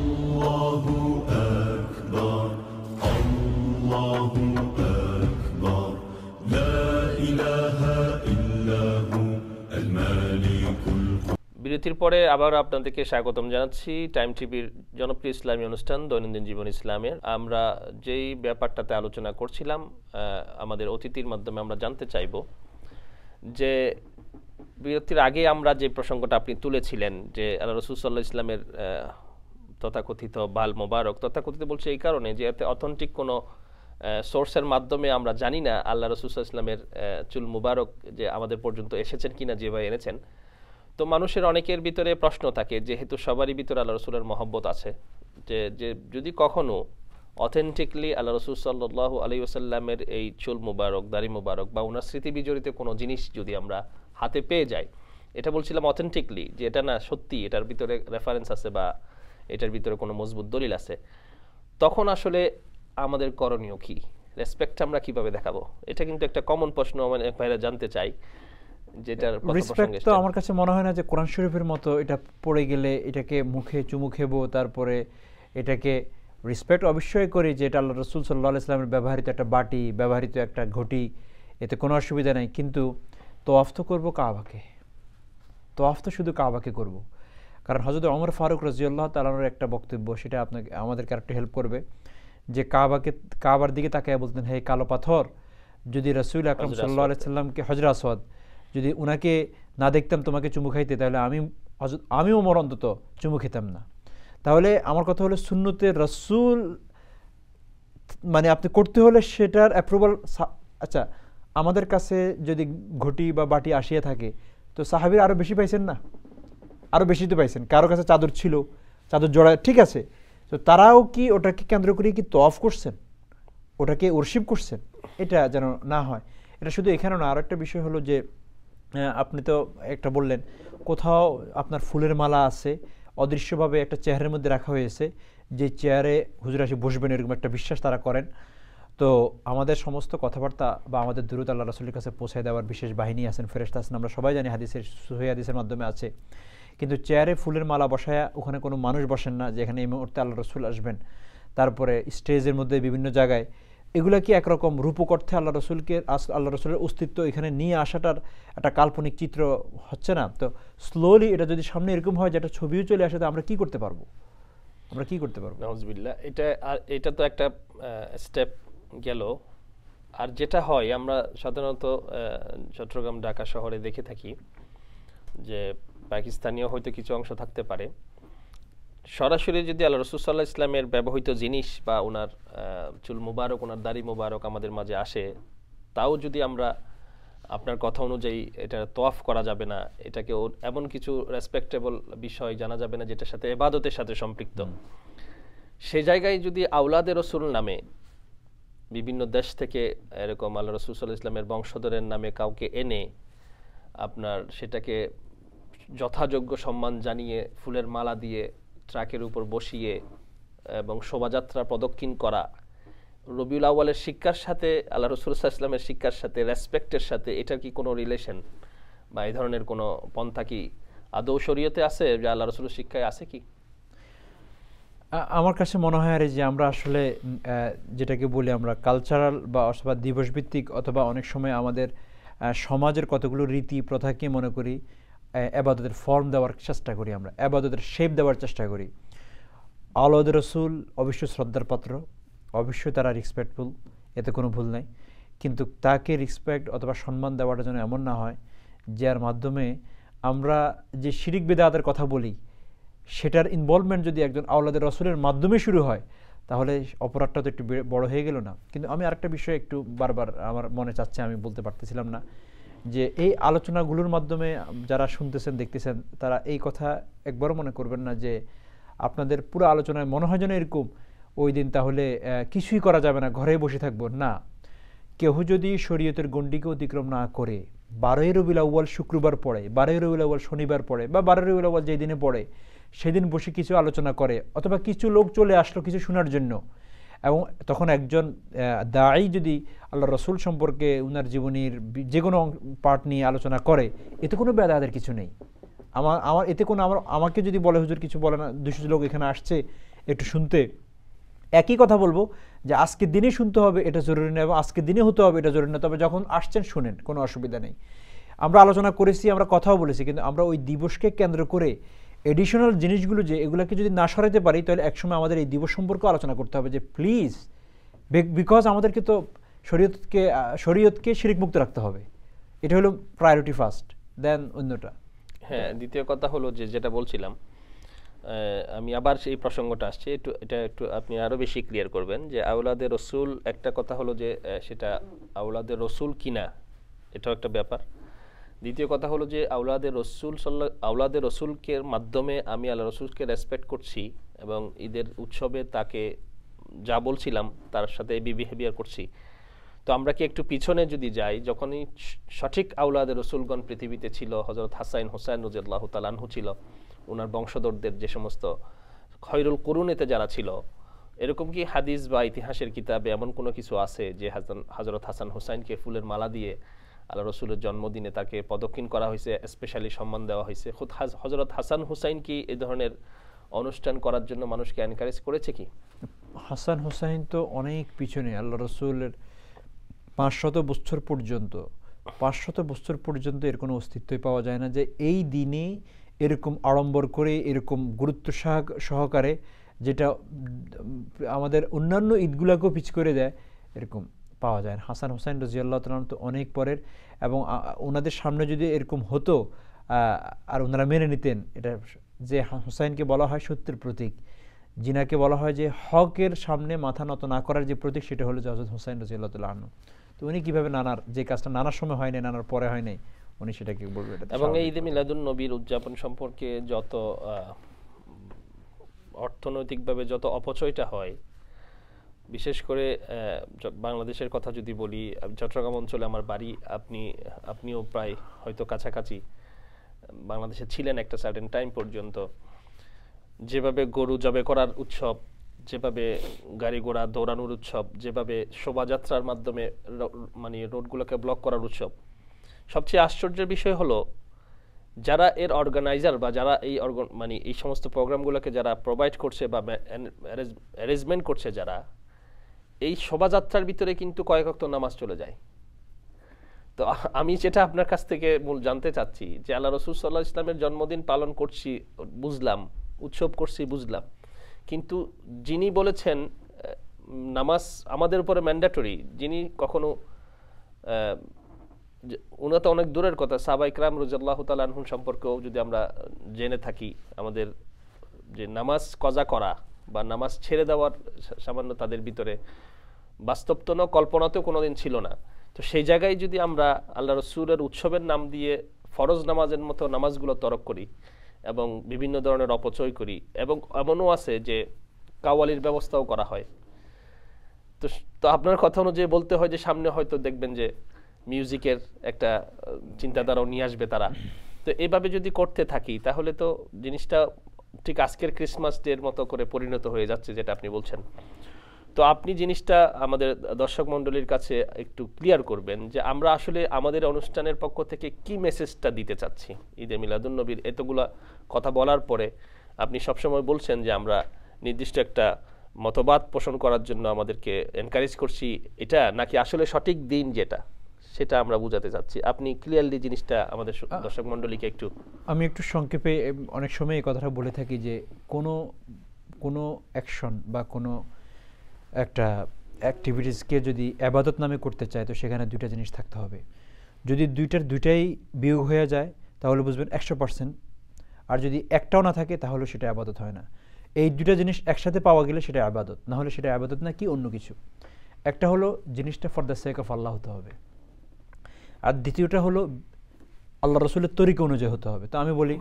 Allahu Akbar, Allahu Akbar, La ilaha illahu al-malikul। বিরতির পরে আবার আপনাদেরকে স্বাগতম জানাচ্ছি টাইম টিভির জনপ্রিয় ইসলামী অনুষ্ঠান দৈনন্দিন জীবন ইসলামের। আমরা যেই ব্যাপারটাতে আলোচনা করছিলাম, আমাদের অতিথির মাধ্যমে আমরা জানতে চাইব যে বিরতির আগে আমরা যে প্রসঙ্গটা আপনি তুলেছিলেন যে আল্লাহ রাসূল সাল্লাল্লাহু আলাইহি ইসলামের তথাকথিত বাল মোবারক, তথাকথিত বলছে এই কারণে যে এতে অথেন্টিক কোনো সোর্সের মাধ্যমে আমরা জানি না আল্লাহ রাসূল সাল্লাল্লাহু আলাইহি ইসলামের চুল মুবারক যে আমাদের পর্যন্ত এসেছেন কিনা, যেভাবে এনেছেন। তো মানুষের অনেকের ভিতরে প্রশ্ন থাকে, যেহেতু সবারই ভিতরে আল্লাহ রসুলের মহব্বত আছে, যে যদি কখনো অথেন্টিকলি আল্লাহ রসুল সাল্লাল্লাহু আলাইহি ওয়াসাল্লামের এই চুল মুবারক, দাড়ি মুবারক বা ওনার স্মৃতি বিজড়িত কোনো জিনিস যদি আমরা হাতে পেয়ে যাই, এটা বলছিলাম অথেন্টিকলি, যে এটা না সত্যি, এটার ভিতরে রেফারেন্স আছে বা এটার ভিতরে কোনো মজবুত দলিল আছে, তখন আসলে আমাদের করণীয় কি? রেসপেক্ট আমরা কিভাবে দেখাবো? এটা কিন্তু একটা কমন প্রশ্ন অনেক ভাইরা জানতে চাই। রেসপেক্ট তো আমার কাছে মনে হয় না যে কোরআন শরীফের মতো এটা পড়ে গেলে এটাকে মুখে চুমু খেবো, তারপরে এটাকে রেসপেক্ট অবশ্যই করি যে এটা আল্লাহ রসুল সাল্লাল্লাহু আলাইহি ওয়াসাল্লামের ব্যবহৃত একটা বাটি, ব্যবহৃত একটা ঘটি, এতে কোনো অসুবিধা নেই। কিন্তু তওয়াফ তো করবো কাবাকে, তওয়াফ তো শুধু কাবাকে করব। কারণ হযরত ওমর ফারুক রাদিয়াল্লাহু তাআলা আনহুর একটা বক্তব্য, সেটা আপনাকে আমাদেরকে একটু হেল্প করবে, যে কাবার দিকে তাকায় বলতেন, হে কালো পাথর, যদি রাসূল আকরাম সাল্লাল্লাহু আলাইহি ওয়াসাল্লামকে হজরে আসওয়াদ, যদি উনাকে না দেখতাম তোমাকে চুমু খাইতে, তাহলে আমিও ওমর অন্তত চুমু খেতাম না। তাহলে আমার কথা হলো সুন্নতের রাসূল মানে আপনি করতে হলে সেটার অ্যাপ্রুভাল। আচ্ছা, আমাদের কাছে যদি ঘটি বা বাটি আসিয়া থাকে, তো সাহাবীরা আরও বেশি পাইছেন না? আরও বেশি তো পাইছেন। কারো কাছে চাদর ছিল, চাদর জোড়া, ঠিক আছে, তো তারাও কি ওটাকে কেন্দ্র করে কি তওয়াফ করছেন, ওটাকে ওরশিপ করছেন? এটা যেন না হয়। এটা শুধু এখানে না, আরও একটা বিষয় হলো যে আপনি তো একটা বললেন কোথাও আপনার ফুলের মালা আছে, অদৃশ্যভাবে একটা চেয়ারের মধ্যে রাখা হয়েছে, যে চেয়ারে হুজুর আসি বসবেন, এরকম একটা বিশ্বাস তারা করেন। তো আমাদের সমস্ত কথাবার্তা বা আমাদের দুরূদ আল্লাহ রাসূলের কাছে পৌঁছে দেওয়ার বিশেষ বাহিনী আছেন, ফেরেশতা আছেন, আমরা সবাই জানি, হাদিসের সহিহ হাদিসের মাধ্যমে আছে। কিন্তু চেয়ারে ফুলের মালা বসায়া ওখানে কোনো মানুষ বসেন না যে এখানে এই মুহূর্তে আল্লাহ রাসূল আসবেন। তারপরে স্টেজের মধ্যে বিভিন্ন জায়গায় এগুলা কি একরকম রূপক অর্থে আল্লাহ রসুলের অস্তিত্ব এখানে নিয়ে আসাটার একটা কাল্পনিক চিত্র হচ্ছে না? তো স্লোলি এটা যদি সামনে এরকম হয় যে একটা ছবিও চলে আসে, আমরা কি করতে পারবো? আমরা কি করতে পারবো? নাউজুবিল্লাহ, এটা তো একটা স্টেপ গেল। আর যেটা হয়, আমরা সাধারণত চট্টগ্রাম, ঢাকা শহরে দেখে থাকি যে পাকিস্তানীয় হয়তো কিছু অংশ থাকতে পারে, সরাসরি যদি আল্লাহ রাসূল সাল্লাল্লাহু আলাইহি ইসলামের ব্যবহৃত জিনিস বা ওনার চুল মুবারক, ওনার দাড়ি মুবারক আমাদের মাঝে আসে, তাও যদি আমরা আপনার কথা অনুযায়ী এটা তওয়াফ করা যাবে না, এটাকে এমন কিছু রেসপেক্টেবল বিষয় জানা যাবে না যেটার সাথে ইবাদতের সাথে সম্পৃক্ত, সেই জায়গায় যদি আওলাদে রাসূল নামে বিভিন্ন দেশ থেকে এরকম আল্লাহ রাসূল সাল্লাল্লাহু আলাইহি ইসলামের বংশধরের নামে কাউকে এনে আপনার সেটাকে যথাযোগ্য সম্মান জানিয়ে ফুলের মালা দিয়ে ট্রাকের উপর বসিয়ে এবং শোভাযাত্রা প্রদক্ষিণ করা, রবিউল আউয়ালের শিক্ষার সাথে, আল্লাহ রাসূল সাল্লাল্লাহু আলাইহি ইসলামের শিক্ষার সাথে, রেসপেক্টের সাথে এটার কি কোনো রিলেশন বা এই ধরনের কোনো পন্থা কি আদৌ শরীয়তে আছে, যে আল্লাহ রাসূলের শিক্ষায় আছে কি? আমার কাছে মনে হয় আর যে আমরা আসলে যেটাকে বলি আমরা কালচারাল বা অথবা দিবসভিত্তিক, অথবা অনেক সময় আমাদের সমাজের কতগুলো রীতি প্রথাকে মনে করি ইবাদতের ফর্ম দেওয়ার চেষ্টা করি, আমরা ইবাদতের শেপ দেওয়ার চেষ্টা করি। আওলাদ রাসূল অবশ্যই শ্রদ্ধার পাত্র, অবশ্যই তারা রেসপেক্টফুল, এতে কোনো ভুল নাই। কিন্তু তাকে রেসপেক্ট অথবা সম্মান দেওয়াটা যেন এমন না হয় যার মাধ্যমে আমরা যে শিরিক বিদআতের কথা বলি, সেটার ইনভলভমেন্ট যদি একজন আওলাদের রাসূলের মাধ্যমে শুরু হয়, তাহলে অপরাধটা তো একটু বড় হয়ে গেল না? কিন্তু আমি আরেকটা বিষয় একটু বারবার আমার মনে চাচ্ছে, আমি বলতে পারতেছিলাম না, যে এই আলোচনাগুলোর মাধ্যমে যারা শুনতেছেন, দেখতেছেন, তারা এই কথা একবারও মনে করবেন না যে আপনাদের পুরো আলোচনায় মনে হয় যেন এরকম ওই দিন তাহলে কিছুই করা যাবে না, ঘরে বসে থাকবো না। কেউ যদি শরীয়তের গণ্ডিকে অতিক্রম না করে 12ই রবিউল আউয়াল শুক্রবার পড়ে, 12ই রবিউল আউয়াল শনিবার পড়ে, বা 12ই রবিউল আউয়াল যেই দিনে পড়ে সেদিন বসে কিছু আলোচনা করে, অথবা কিছু লোক চলে আসলো কিছু শোনার জন্য, এবং তখন একজন দাঈ যদি আল্লাহ রসুল সম্পর্কে উনার জীবনীর যে কোনো পার্ট নিয়ে আলোচনা করে, এতে কোনো বেদাতের কিছু নেই। আমার এতে কোনো আমাকে যদি বলে হুজুর কিছু বলে না, 200 লোক এখানে আসছে, একটু শুনতে, একই কথা বলবো যে আজকের দিনে শুনতে হবে এটা জরুরি না, এবং আজকের দিনে হতে হবে এটা জরুরি না, তবে যখন আসছেন শুনেন, কোনো অসুবিধা নেই। আমরা আলোচনা করেছি, আমরা কথাও বলেছি, কিন্তু আমরা ওই দিবসকে কেন্দ্র করে এডিশনাল জিনিসগুলো যে এগুলোকে যদি না সরাতে পারি, তাহলে একসময় আমাদের এই দিবস সম্পর্কে আলোচনা করতে হবে যে প্লিজ, বিকজ আমাদেরকে তো শরীয়তকে শিরক মুক্ত রাখতে হবে, এটা হলো প্রায়োরিটি ফার্স্ট, দেন অন্যটা। হ্যাঁ, দ্বিতীয় কথা হলো যে যেটা বলছিলাম, আমি আবার সেই প্রসঙ্গটা আসছে, এটা একটু আপনি আরও বেশি ক্লিয়ার করবেন যে আওলাদে রসুল, একটা কথা হলো যে সেটা আওলাদে রসুল কিনা, এটাও একটা ব্যাপার। দ্বিতীয় কথা হলো যে আওলাদে রসুলকে মাধ্যমে আমি আল্লাহ রসুলকে রেসপেক্ট করছি এবং ঈদের উৎসবে তাকে যা বলছিলাম তার সাথে বিহেভিয়ার করছি। তো আমরা কি একটু পিছনে যদি যাই, যখনই সঠিক আওলাদে রসুলগণ পৃথিবীতে ছিল, হযরত হাসান হুসাইন রাদিয়াল্লাহু তাআলা আনহু ছিল, ওনার বংশধরদের যে সমস্ত খয়রুল কুরুনেতে যারা ছিল, এরকম কি হাদিস বা ইতিহাসের কিতাবে এমন কোনো কিছু আছে যে হযরত হাসান হুসাইনকে ফুলের মালা দিয়ে আল্লাহ রসুলের জন্মদিনে তাকে পদক্ষিণ করা হয়েছে, স্পেশালি সম্মান দেওয়া হয়েছে? খুদ হযরত হাসান হুসাইন কি এই ধরনের অনুষ্ঠান করার জন্য মানুষকে এনকারেজ করেছে কি? হাসান হুসাইন তো অনেক পিছনে, আল্লাহ রসুলের 500 বছর পর্যন্ত এর কোনো অস্তিত্বই পাওয়া যায় না যে এই দিনে এরকম আড়ম্বর করে, এরকম গুরুত্ব সহকারে, যেটা আমাদের অন্যান্য ঈদগুলোকেও পিছ করে দেয়, এরকম পাওয়া যায় না। হাসান হুসাইন রাদিয়াল্লাহু তাআলা তো অনেক পরের, এবং ওনাদের সামনে যদি এরকম হতো আর ওনারা মেনে নিতেন, এটা যে হুসাইনকে বলা হয় সত্যের প্রতীক, জিনাকে বলা হয় যে হকের সামনে মাথা নত না করার যে প্রতীক, সেটা হলো হযরত হুসাইন রাদিয়াল্লাহু তাআলা আনহু। তো উনি কিভাবে নানার যে কাজটা নানার সময় হয় নাই, নানার পরে হয় নাই, উনি সেটাকে বলবে। এবং এই ঈদে মিলাদুন নবীর উদযাপন সম্পর্কে যত অর্থনৈতিকভাবে যত অপচয়টা হয়, বিশেষ করে বাংলাদেশের কথা যদি বলি, চট্টগ্রাম অঞ্চলে আমার বাড়ি, আপনিও প্রায় হয়তো কাছাকাছি বাংলাদেশে ছিলেন একটা সার্টেন টাইম পর্যন্ত। যেভাবে গরু জবে করার উৎসব, যেভাবে গাড়ি ঘোড়া দৌড়ানোর উৎসব, যেভাবে শোভাযাত্রার মাধ্যমে মানে রোডগুলোকে ব্লক করার উৎসব, সবচেয়ে আশ্চর্যের বিষয় হলো যারা এর অর্গানাইজার বা যারা মানে এই সমস্ত প্রোগ্রামগুলোকে যারা প্রোভাইড করছে বা অ্যারেঞ্জমেন্ট করছে, যারা এই শোভাযাত্রার ভিতরে কিন্তু কয়েক ওয়াক্ত নামাজ চলে যায়। তো আমি যেটা আপনার কাছ থেকে মূল জানতে চাচ্ছি যে আল্লাহ রাসূল সাল্লাল্লাহু আলাইহি ওয়াসাল্লামের জন্মদিন পালন করছি বুঝলাম, উৎসব করছি বুঝলাম, কিন্তু যিনি বলেছেন নামাজ আমাদের উপরে ম্যান্ডেটরি, যিনি কখনো উনি তো অনেক দূরের কথা, সাহাবায়ে কেরাম রাদিয়াল্লাহু তাআলা আনহুম সম্পর্কেও যদি আমরা জেনে থাকি, আমাদের যে নামাজ কজা করা বা নামাজ ছেড়ে দেওয়ার সামান্য তাদের ভিতরে বাস্তব তো না, কল্পনাতেও কোনোদিন ছিল না। তো সেই জায়গায় যদি আমরা আল্লাহ রসুলের উৎসবের নাম দিয়ে ফরজ নামাজের মতো নামাজগুলো তরক করি এবং বিভিন্ন ধরনের অপচয় করি, এবং এমনও আছে যে কাওয়ালির ব্যবস্থাও করা হয়, তো আপনার কথা অনুযায়ী বলতে হয় যে সামনে হয়তো দেখবেন যে মিউজিকের একটা চিন্তাধারাও নিয়ে আসবে তারা। তো এইভাবে যদি করতে থাকি তাহলে তো জিনিসটা ঠিক আজকের ক্রিসমাস ডের মতো করে পরিণত হয়ে যাচ্ছে, যেটা আপনি বলছেন। তো আপনি জিনিসটা আমাদের দর্শক মণ্ডলীর কাছে একটু ক্লিয়ার করবেন যে আমরা আসলে আমাদের অনুষ্ঠানের পক্ষ থেকে কি মেসেজটা দিতে চাচ্ছি ঈদে মিলাদুন নবীর। এতগুলা কথা বলার পরে আপনি সবসময় বলছেন যে আমরা নির্দিষ্ট একটা মতবাদ পোষণ করার জন্য আমাদেরকে এনকারেজ করছি, এটা নাকি আসলে সঠিক দিন যেটা, সেটা আমরা বুঝাতে চাচ্ছি। আপনি ক্লিয়ারলি জিনিসটা আমাদের দর্শক মণ্ডলীকে একটু। আমি একটু সংক্ষেপে অনেক সময় এই কথাটা বলে থাকি যে কোনো অ্যাকশন বা কোনো একটা অ্যাক্টিভিটিসকে যদি আবাদত নামে করতে চায়, তো সেখানে দুইটা জিনিস থাকতে হবে। যদি দুইটাই বিয়োগ হয়ে যায় তাহলে বুঝবেন 100%, আর যদি একটাও না থাকে তাহলে সেটা আবাদত হয় না। এই দুইটা জিনিস একসাথে পাওয়া গেলে সেটা আবাদত, না হলে সেটা আবাদত না, কি অন্য কিছু। একটা হলো জিনিসটা ফর দ্য সেক অফ আল্লাহ হতে হবে, আর দ্বিতীয়টা হলো আল্লাহ রসুলের তরিকা অনুযায়ী হতে হবে। তো আমি বলি,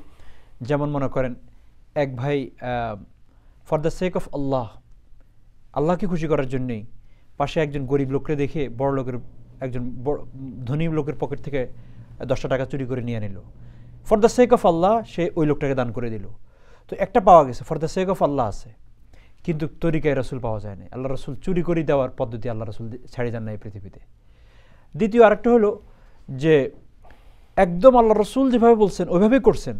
যেমন মনে করেন এক ভাই ফর দ্য সেক অফ আল্লাহকে খুশি করার জন্যেই পাশে একজন গরিব লোককে দেখে একজন ধনী লোকের পকেট থেকে 10টা টাকা চুরি করে নিয়ে নিল। ফর দ্য সেক অফ আল্লাহ সে ওই লোকটাকে দান করে দিল। তো একটা পাওয়া গেছে, ফর দ্য সেক অফ আল্লাহ আছে, কিন্তু তরিকায় রসুল পাওয়া যায় না। আল্লাহ রসুল চুরি করে দেওয়ার পদ্ধতি আল্লাহ রসুল ছাড়ি যান না এই পৃথিবীতে। দ্বিতীয় আরেকটা হলো যে একদম আল্লাহ রসুল যেভাবে বলছেন ওইভাবেই করছেন,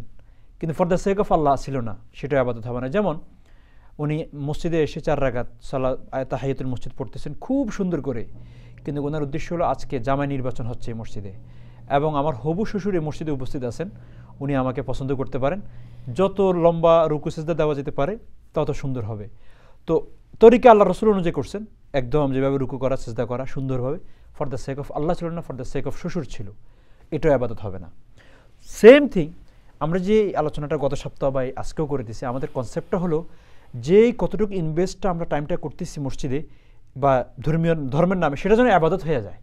কিন্তু ফর দ্য সেক অফ আল্লাহ ছিল না, সেটাই আবাদত হবে না। যেমন উনি মসজিদে এসে 4 রাকাত সালাত তাহিয়াতুল মসজিদ পড়তেছেন খুব সুন্দর করে, কিন্তু ওনার উদ্দেশ্য হলো আজকে জামাই নির্বাচন হচ্ছে এই মসজিদে এবং আমার হবু শ্বশুর এই মসজিদে উপস্থিত আছেন, উনি আমাকে পছন্দ করতে পারেন, যত লম্বা রুকু সিজদা দেওয়া যেতে পারে তত সুন্দর হবে। তো তরিকা আল্লাহ রসুল অনুযায়ী করছেন, একদম যেভাবে রুকু করা সিজদা করা সুন্দরভাবে, ফর দ্য সেক অফ আল্লাহ ছিল না, ফর দ্য সেক অফ শ্বশুর ছিল, এটাও আবাদত হবে না। সেম থিং আমরা যে আলোচনাটা গত সপ্তাহ বা আজকেও করে দিছি, আমাদের কনসেপ্টটা হলো যে কতটুকু ইনভেস্টটা আমরা টাইমটা করতেছি মসজিদে বা ধর্মের নামে, সেটা যেন আবাদত হয়ে যায়।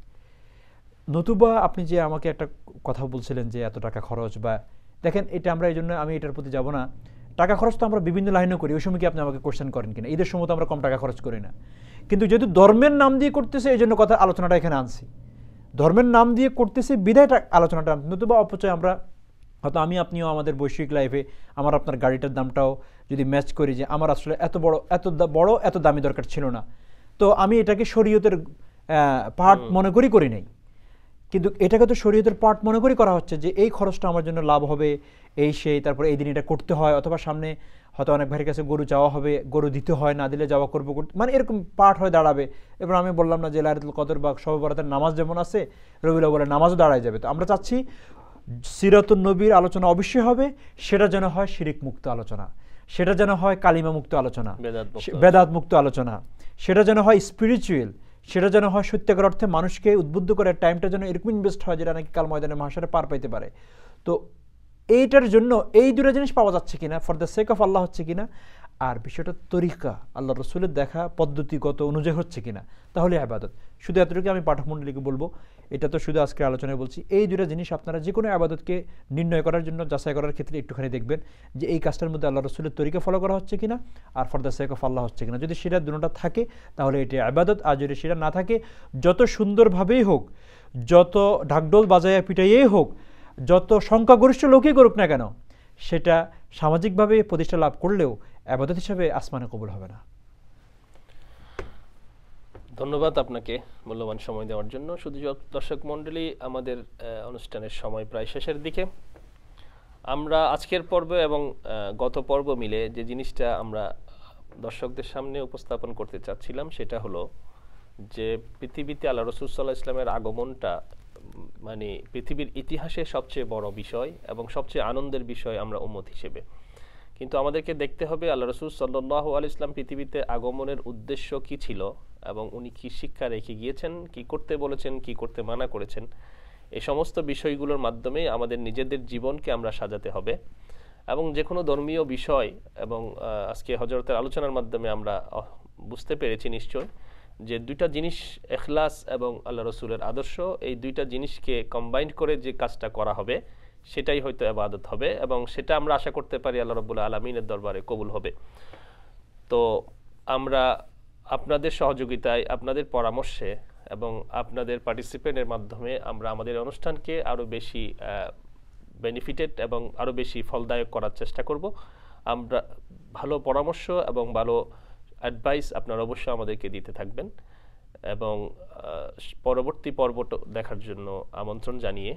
নতুবা আপনি যে আমাকে একটা কথা বলছিলেন যে এত টাকা খরচ, বা দেখেন এটা আমরা এই জন্য আমি এটার প্রতি যাব না, টাকা খরচ তো আমরা বিভিন্ন লাইনেও করি, ওই সময় কি আপনি আমাকে কোশ্চেন করেন কিনা, ঈদের সময় তো আমরা কম টাকা খরচ করি না, কিন্তু যেহেতু ধর্মের নাম দিয়ে করতেছে এই জন্য কথা আলোচনাটা এখানে আনছি, ধর্মের নাম দিয়ে করতেছে বিধায়টা আলোচনাটা আনছি। নতুবা অপচয় আমরা হয়তো আমি আপনিও আমাদের বৈশ্বিক লাইফে আমার আপনার গাড়িটার দামটাও যদি ম্যাচ করি যে আমার আসলে এত দামি দরকার ছিল না, তো আমি এটাকে শরীয়তের পার্ট মনে করি নাই, কিন্তু এটাকে তো শরীয়তের পার্ট মনে করা হচ্ছে যে এই খরচটা আমার জন্য লাভ হবে, এই সেই, তারপরে এই দিন এটা করতে হয়, অথবা সামনে হয়তো অনেক ভাইয়ের কাছে গরু চাওয়া হবে, গরু দিতে হয়, না দিলে যাওয়া করবো, মানে এরকম পার্ট হয়ে দাঁড়াবে। এবার আমি বললাম না যে লাইলাতুল কদর বা শবে বরাতের নামাজ যেমন আছে, রবিউল আউয়ালের নামাজও দাঁড়ায় যাবে। তো আমরা চাচ্ছি সিরাতুন নবীর আলোচনা অবশ্যই হবে, সেটা যেন হয় শিরিক মুক্ত আলোচনা, সেটা যেন হয় কালিমা মুক্ত আলোচনা, বেদাত মুক্ত আলোচনা, সেটা যেন হয় স্পিরিচুয়াল, সেটা যেন হয় সত্যিকার অর্থে মানুষকে উদ্বুদ্ধ করার টাইমটা যেন এরকম ইনভেস্ট হয় যেটা নাকি কাল ময়দানে মাহাশরে পার পাইতে পারে। তো এইটার জন্য এই দুটো জিনিস পাওয়া যাচ্ছে কিনা, ফর দ্য সেক অফ আল্লাহ হচ্ছে কিনা, আর বিষয়টা তরিকা আল্লাহ রসুলের দেখা পদ্ধতিগত অনুযায়ী হচ্ছে কিনা, তাহলে আবাদত। শুধু এতটুকু আমি পাঠক মণ্ডলীকে বলবো, এটা তো শুধু আজকে আলোচনায় বলছি, এই দুটো জিনিস আপনারা যে কোনো আবাদতকে নির্ণয় করার জন্য যাচাই করার ক্ষেত্রে একটুখানি দেখবেন যে এই কাজটার মধ্যে আল্লাহ রসুলের তরিকা ফলো করা হচ্ছে কিনা, আর ফর দ্য সেক অফ আল্লাহ হচ্ছে কিনা। যদি সেটা দুটোটা থাকে তাহলে এটি আবাদত, আর যদি সেটা না থাকে, যত সুন্দরভাবেই হোক, যত ঢাকঢোল বাজাইয়া পিটাইয়েই হোক, যত সংখ্যাগরিষ্ঠ লোকই করুক না কেন, সেটা সামাজিকভাবে প্রতিষ্ঠা লাভ করলেও আবাদত হিসাবে আসমানে কবুল হবে না। ধন্যবাদ আপনাকে মূল্যবান সময় দেওয়ার জন্য। শুধু দর্শক মণ্ডলী, আমাদের অনুষ্ঠানের সময় প্রায় শেষের দিকে। আমরা আজকের পর্ব এবং গত পর্ব মিলে যে জিনিসটা আমরা দর্শকদের সামনে উপস্থাপন করতে চাচ্ছিলাম সেটা হলো যে পৃথিবীতে আল্লাহ রাসূল সাল্লাল্লাহু আলাইহি ওয়াসাল্লামের আগমনটা মানে পৃথিবীর ইতিহাসে সবচেয়ে বড় বিষয় এবং সবচেয়ে আনন্দের বিষয় আমরা উম্মত হিসেবে। কিন্তু আমাদেরকে দেখতে হবে আল্লাহ রাসূল সাল্লাল্লাহু আলাইহি ওয়াসাল্লাম পৃথিবীতে আগমনের উদ্দেশ্য কি ছিল এবং উনি কি শিক্ষা রেখে গিয়েছেন, কি করতে বলেছেন, কি করতে মানা করেছেন। এই সমস্ত বিষয়গুলোর মাধ্যমে আমাদের নিজেদের জীবনকে আমরা সাজাতে হবে এবং যে কোনো ধর্মীয় বিষয় এবং আজকে হযরতের আলোচনার মাধ্যমে আমরা বুঝতে পেরেছি নিশ্চয় যে দুইটা জিনিস, ইখলাস এবং আল্লাহ রাসূলের আদর্শ, এই দুইটা জিনিসকে কম্বাইন্ড করে যে কাজটা করা হবে সেটাই হয়তো ইবাদত হবে এবং সেটা আমরা আশা করতে পারি আল্লাহ রাব্বুল আলামিনের দরবারে কবুল হবে। তো আমরা আপনাদের সহযোগিতায়, আপনাদের পরামর্শে এবং আপনাদের পার্টিসিপেন্টের মাধ্যমে আমরা আমাদের অনুষ্ঠানকে আরও বেশি বেনিফিটেড এবং আরও বেশি ফলদায়ক করার চেষ্টা করব। আমরা ভালো পরামর্শ এবং ভালো অ্যাডভাইস আপনারা অবশ্যই আমাদেরকে দিতে থাকবেন এবং পরবর্তী পর্ব দেখার জন্য আমন্ত্রণ জানিয়ে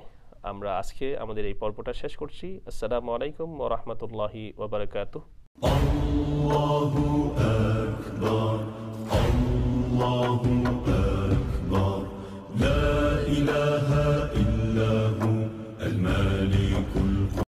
আমরা আজকে আমাদের এই পর্বটা শেষ করছি। আসসালামু আলাইকুম ওয়া রাহমাতুল্লাহি ওয়া বারাকাতুহু। আল্লাহু আকবার, আল্লাহু